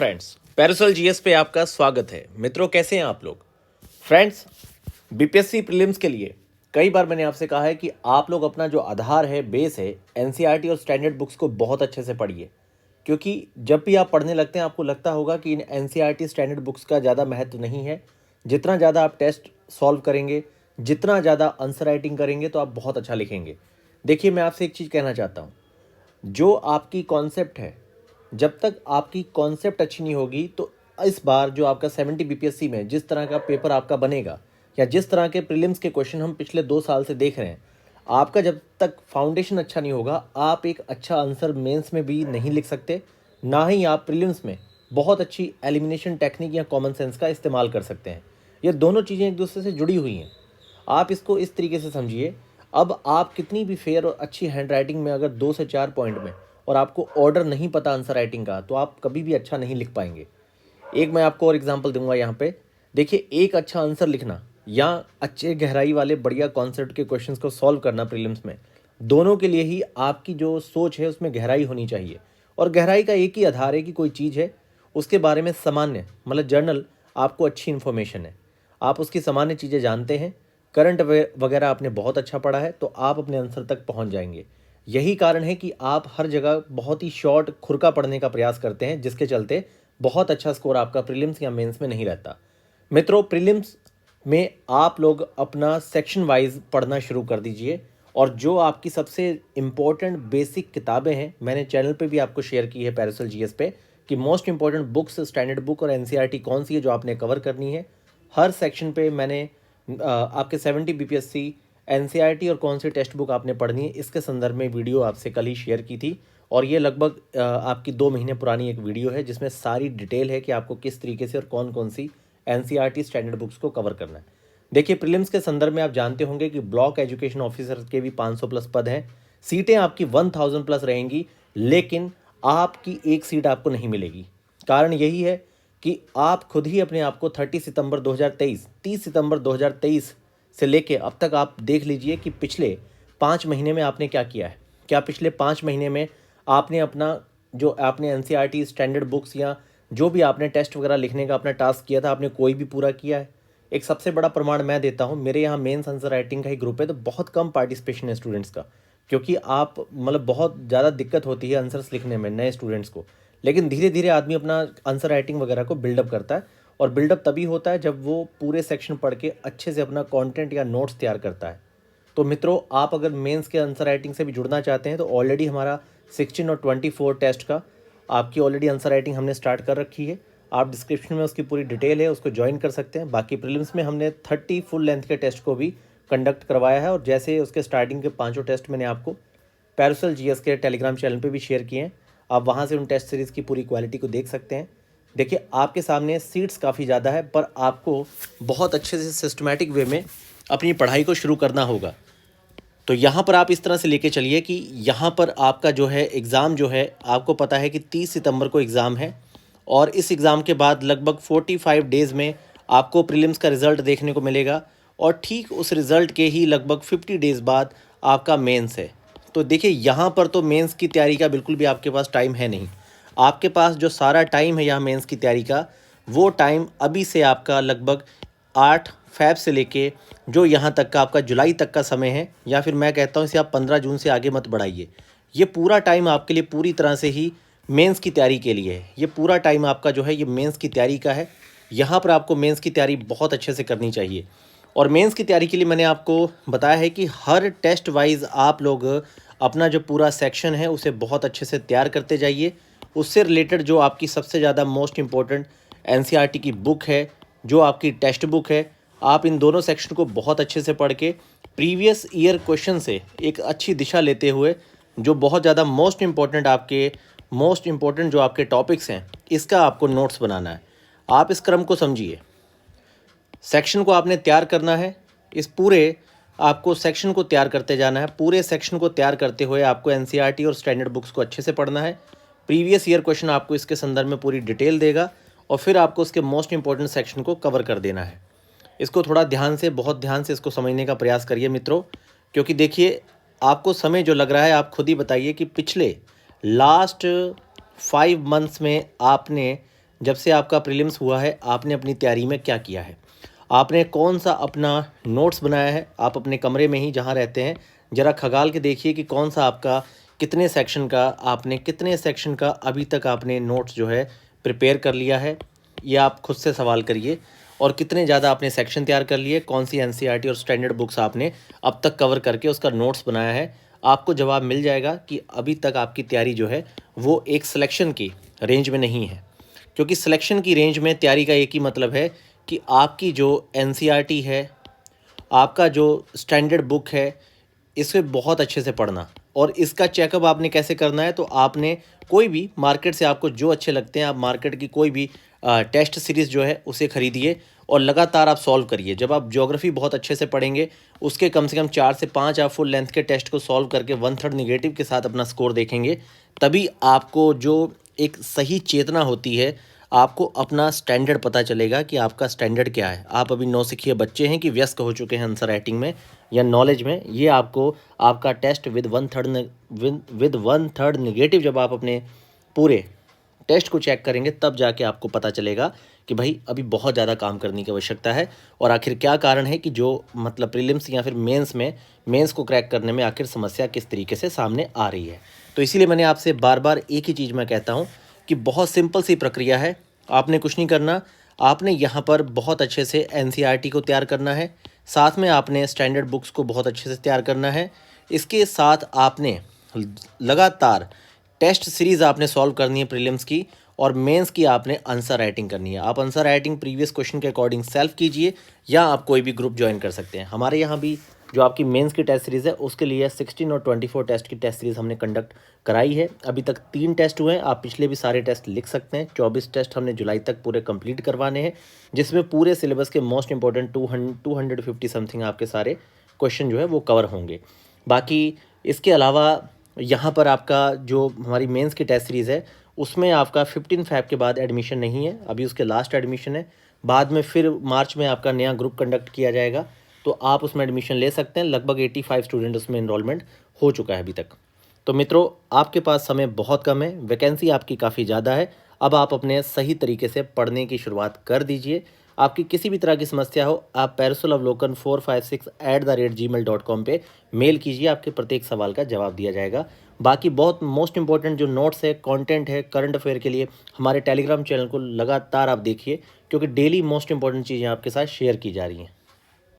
Friends, parasol GS पे आपका स्वागत है। मित्रों, कैसे हैं आप लोग? फ्रेंड्स, बीपीएससी प्रीलिम्स के लिए कई बार मैंने आपसे कहा है कि आप लोग अपना जो आधार है, बेस है, एनसीईआरटी और स्टैंडर्ड बुक्स को बहुत अच्छे से पढ़िए। क्योंकि जब भी आप पढ़ने लगते हैं आपको लगता होगा कि इन एनसीईआरटी स्टैंडर्ड बुक्स का ज़्यादा महत्व नहीं है। जितना ज़्यादा आप टेस्ट सॉल्व करेंगे, जितना ज़्यादा आंसर राइटिंग करेंगे, तो आप बहुत अच्छा लिखेंगे। देखिए, मैं आपसे एक चीज़ कहना चाहता हूँ। जो आपकी कॉन्सेप्ट है, जब तक आपकी कॉन्सेप्ट अच्छी नहीं होगी, तो इस बार जो आपका 70 बीपीएससी में जिस तरह का पेपर आपका बनेगा, या जिस तरह के प्रीलिम्स के क्वेश्चन हम पिछले 2 साल से देख रहे हैं, आपका जब तक फाउंडेशन अच्छा नहीं होगा, आप एक अच्छा आंसर मेंस में भी नहीं लिख सकते, ना ही आप प्रीलिम्स में बहुत अच्छी एलिमिनेशन टेक्निक या कॉमन सेंस का इस्तेमाल कर सकते हैं। ये दोनों चीज़ें एक दूसरे से जुड़ी हुई हैं। आप इसको इस तरीके से समझिए। अब आप कितनी भी फेयर और अच्छी हैंड राइटिंग में अगर 2 से 4 पॉइंट में, और आपको ऑर्डर नहीं पता आंसर राइटिंग का, तो आप कभी भी अच्छा नहीं लिख पाएंगे। एक मैं आपको और एग्जांपल दूंगा यहाँ पे। देखिए, एक अच्छा आंसर लिखना या अच्छे गहराई वाले बढ़िया कॉन्सेप्ट के क्वेश्चंस को सॉल्व करना प्रीलिम्स में, दोनों के लिए ही आपकी जो सोच है उसमें गहराई होनी चाहिए। और गहराई का एक ही आधार है कि कोई चीज़ है, उसके बारे में सामान्य मतलब जनरल आपको अच्छी इन्फॉर्मेशन है, आप उसकी सामान्य चीज़ें जानते हैं, करंट वगैरह आपने बहुत अच्छा पढ़ा है, तो आप अपने आंसर तक पहुंच जाएंगे। यही कारण है कि आप हर जगह बहुत ही शॉर्ट खुरका पढ़ने का प्रयास करते हैं, जिसके चलते बहुत अच्छा स्कोर आपका प्रीलिम्स या मेंस में नहीं रहता। मित्रों, प्रीलिम्स में आप लोग अपना सेक्शन वाइज पढ़ना शुरू कर दीजिए। और जो आपकी सबसे इम्पोर्टेंट बेसिक किताबें हैं, मैंने चैनल पे भी आपको शेयर की है पैरासोल जीएस पे, कि most important books, standard book और एनसीईआरटी कौन सी है जो आपने कवर करनी है। हर सेक्शन पे मैंने आपके 70 बीपीएससी, एनसीईआरटी और कौन सी टेक्स्ट बुक आपने पढ़नी है, इसके संदर्भ में वीडियो आपसे कल ही शेयर की थी। और ये लगभग आपकी 2 महीने पुरानी एक वीडियो है, जिसमें सारी डिटेल है कि आपको किस तरीके से और कौन कौन सी एनसीईआरटी स्टैंडर्ड बुक्स को कवर करना है। देखिए, प्रीलिम्स के संदर्भ में आप जानते होंगे कि ब्लॉक एजुकेशन ऑफिसर के भी 500 प्लस पद हैं। सीटें आपकी 1000 प्लस रहेंगी, लेकिन आपकी एक सीट आपको नहीं मिलेगी। कारण यही है कि आप खुद ही अपने आप को 30 सितंबर 2023 से लेके अब तक आप देख लीजिए कि पिछले 5 महीने में आपने क्या किया है। क्या पिछले 5 महीने में आपने अपना जो आपने एनसीईआरटी स्टैंडर्ड बुक्स या जो भी आपने टेस्ट वगैरह लिखने का अपना टास्क किया था, आपने कोई भी पूरा किया है? एक सबसे बड़ा प्रमाण मैं देता हूँ, मेरे यहाँ मेंस आंसर राइटिंग का ही ग्रुप है, तो बहुत कम पार्टिसिपेशन है स्टूडेंट्स का। क्योंकि आप मतलब बहुत ज़्यादा दिक्कत होती है आंसर्स लिखने में नए स्टूडेंट्स को। लेकिन धीरे धीरे आदमी अपना आंसर राइटिंग वगैरह को बिल्डअप करता है, और बिल्डअप तभी होता है जब वो पूरे सेक्शन पढ़ के अच्छे से अपना कंटेंट या नोट्स तैयार करता है। तो मित्रों, आप अगर मेंस के आंसर राइटिंग से भी जुड़ना चाहते हैं, तो ऑलरेडी हमारा 16 और 24 टेस्ट का आपकी ऑलरेडी आंसर राइटिंग हमने स्टार्ट कर रखी है। आप डिस्क्रिप्शन में उसकी पूरी डिटेल है, उसको ज्वाइन कर सकते हैं। बाकी प्रीलिम्स में हमने 30 फुल लेंथ के टेस्ट को भी कंडक्ट करवाया है, और जैसे उसके स्टार्टिंग के 5 टेस्ट मैंने आपको पैरासोल जीएस के टेलीग्राम चैनल पे भी शेयर किए हैं। आप वहाँ से उन टेस्ट सीरीज़ की पूरी क्वालिटी को देख सकते हैं। देखिए, आपके सामने सीट्स काफ़ी ज़्यादा है, पर आपको बहुत अच्छे से सिस्टमेटिक वे में अपनी पढ़ाई को शुरू करना होगा। तो यहाँ पर आप इस तरह से लेके चलिए कि यहाँ पर आपका जो है एग्ज़ाम जो है, आपको पता है कि 30 सितंबर को एग्ज़ाम है, और इस एग्ज़ाम के बाद लगभग 45 डेज़ में आपको प्रीलिम्स का रिज़ल्ट देखने को मिलेगा, और ठीक उस रिज़ल्ट के ही लगभग 50 डेज़ बाद आपका मेंस है। तो देखिए, यहाँ पर तो मेंस की तैयारी का बिल्कुल भी आपके पास टाइम है नहीं। आपके पास जो सारा टाइम है यहाँ मेंस की तैयारी का, वो टाइम अभी से आपका लगभग 8 फ़ैब से लेके जो यहाँ तक का आपका जुलाई तक का समय है, या फिर मैं कहता हूँ इसे आप 15 जून से आगे मत बढ़ाइए। ये पूरा टाइम आपके लिए पूरी तरह से ही मेंस की तैयारी के लिए है। ये पूरा टाइम आपका जो है ये मेंस की तैयारी का है। यहाँ पर आपको मेंस की तैयारी बहुत अच्छे से करनी चाहिए। और मेंस की तैयारी के लिए मैंने आपको बताया है कि हर टेस्ट वाइज आप लोग अपना जो पूरा सेक्शन है उसे बहुत अच्छे से तैयार करते जाइए। उससे रिलेटेड जो आपकी सबसे ज़्यादा मोस्ट इम्पोर्टेंट एनसीईआरटी की बुक है, जो आपकी टेक्स्ट बुक है, आप इन दोनों सेक्शन को बहुत अच्छे से पढ़ के प्रीवियस ईयर क्वेश्चन से एक अच्छी दिशा लेते हुए, जो बहुत ज़्यादा मोस्ट इम्पोर्टेंट जो आपके टॉपिक्स हैं, इसका आपको नोट्स बनाना है। आप इस क्रम को समझिए। सेक्शन को आपने तैयार करना है, इस पूरे आपको सेक्शन को तैयार करते जाना है। पूरे सेक्शन को तैयार करते हुए आपको एनसीईआरटी और स्टैंडर्ड बुक्स को अच्छे से पढ़ना है। प्रीवियस ईयर क्वेश्चन आपको इसके संदर्भ में पूरी डिटेल देगा, और फिर आपको उसके मोस्ट इंपॉर्टेंट सेक्शन को कवर कर देना है। इसको थोड़ा ध्यान से, बहुत ध्यान से इसको समझने का प्रयास करिए मित्रों। क्योंकि देखिए, आपको समय जो लग रहा है, आप खुद ही बताइए कि पिछले लास्ट 5 मंथ्स में आपने जब से आपका प्रीलिम्स हुआ है आपने अपनी तैयारी में क्या किया है, आपने कौन सा अपना नोट्स बनाया है। आप अपने कमरे में ही जहाँ रहते हैं ज़रा खगाल के देखिए कि कौन सा आपका कितने सेक्शन का अभी तक आपने नोट्स जो है प्रिपेयर कर लिया है। ये आप खुद से सवाल करिए। और कितने ज़्यादा आपने सेक्शन तैयार कर लिए, कौन सी एनसीईआरटी और स्टैंडर्ड बुक्स आपने अब तक कवर करके उसका नोट्स बनाया है। आपको जवाब मिल जाएगा कि अभी तक आपकी तैयारी जो है वो एक सिलेक्शन की रेंज में नहीं है। क्योंकि सिलेक्शन की रेंज में तैयारी का एक ही मतलब है कि आपकी जो एनसीईआरटी है, आपका जो स्टैंडर्ड बुक है, इसे बहुत अच्छे से पढ़ना। और इसका चेकअप आपने कैसे करना है, तो आपने कोई भी मार्केट से आपको जो अच्छे लगते हैं, आप मार्केट की कोई भी टेस्ट सीरीज़ जो है उसे खरीदिए और लगातार आप सॉल्व करिए। जब आप ज्योग्राफी बहुत अच्छे से पढ़ेंगे, उसके कम से कम 4 से 5 आप फुल लेंथ के टेस्ट को सॉल्व करके 1/3 निगेटिव के साथ अपना स्कोर देखेंगे, तभी आपको जो एक सही चेतना होती है, आपको अपना स्टैंडर्ड पता चलेगा कि आपका स्टैंडर्ड क्या है। आप अभी नौसिखिए बच्चे हैं कि व्यस्त हो चुके हैं आंसर राइटिंग में या नॉलेज में। ये आपको आपका टेस्ट विद 1/3 निगेटिव जब आप अपने पूरे टेस्ट को चेक करेंगे तब जाके आपको पता चलेगा कि भाई अभी बहुत ज़्यादा काम करने की आवश्यकता है। और आखिर क्या कारण है कि जो मतलब प्रीलिम्स या फिर मेंस को क्रैक करने में आखिर समस्या किस तरीके से सामने आ रही है। तो इसीलिए मैंने आपसे बार बार एक ही चीज़ मैं कहता हूँ कि बहुत सिंपल सी प्रक्रिया है। आपने कुछ नहीं करना, आपने यहाँ पर बहुत अच्छे से एनसीईआरटी को तैयार करना है, साथ में आपने स्टैंडर्ड बुक्स को बहुत अच्छे से तैयार करना है। इसके साथ आपने लगातार टेस्ट सीरीज़ आपने सॉल्व करनी है प्रीलिम्स की, और मेंस की आपने आंसर राइटिंग करनी है। आप आंसर राइटिंग प्रीवियस क्वेश्चन के अकॉर्डिंग सेल्फ कीजिए या आप कोई भी ग्रुप ज्वाइन कर सकते हैं। हमारे यहाँ भी जो आपकी मेंस की टेस्ट सीरीज़ है उसके लिए 16 और 24 टेस्ट की टेस्ट सीरीज़ हमने कंडक्ट कराई है। अभी तक 3 टेस्ट हुए हैं, आप पिछले भी सारे टेस्ट लिख सकते हैं। 24 टेस्ट हमने जुलाई तक पूरे कंप्लीट करवाने हैं, जिसमें पूरे सिलेबस के मोस्ट इंपॉर्टेंट 250 समथिंग आपके सारे क्वेश्चन जो है वो कवर होंगे। बाकी इसके अलावा यहाँ पर आपका जो हमारी मेंस की टेस्ट सीरीज़ है उसमें आपका 15 फ़ैब के बाद एडमिशन नहीं है, अभी उसके लास्ट एडमिशन है। बाद में फिर मार्च में आपका नया ग्रुप कंडक्ट किया जाएगा, तो आप उसमें एडमिशन ले सकते हैं। लगभग 85 स्टूडेंट उसमें इनरोलमेंट हो चुका है अभी तक। तो मित्रों, आपके पास समय बहुत कम है, वैकेंसी आपकी काफ़ी ज़्यादा है। अब आप अपने सही तरीके से पढ़ने की शुरुआत कर दीजिए। आपकी किसी भी तरह की समस्या हो, आप parasolaavlokan456@gmail.com पे मेल कीजिए, आपके प्रत्येक सवाल का जवाब दिया जाएगा। बाकी बहुत मोस्ट इंपॉर्टेंट जो नोट्स है, कंटेंट है करंट अफेयर के लिए, हमारे टेलीग्राम चैनल को लगातार आप देखिए, क्योंकि डेली मोस्ट इंपॉर्टेंट चीज़ें आपके साथ शेयर की जा रही हैं।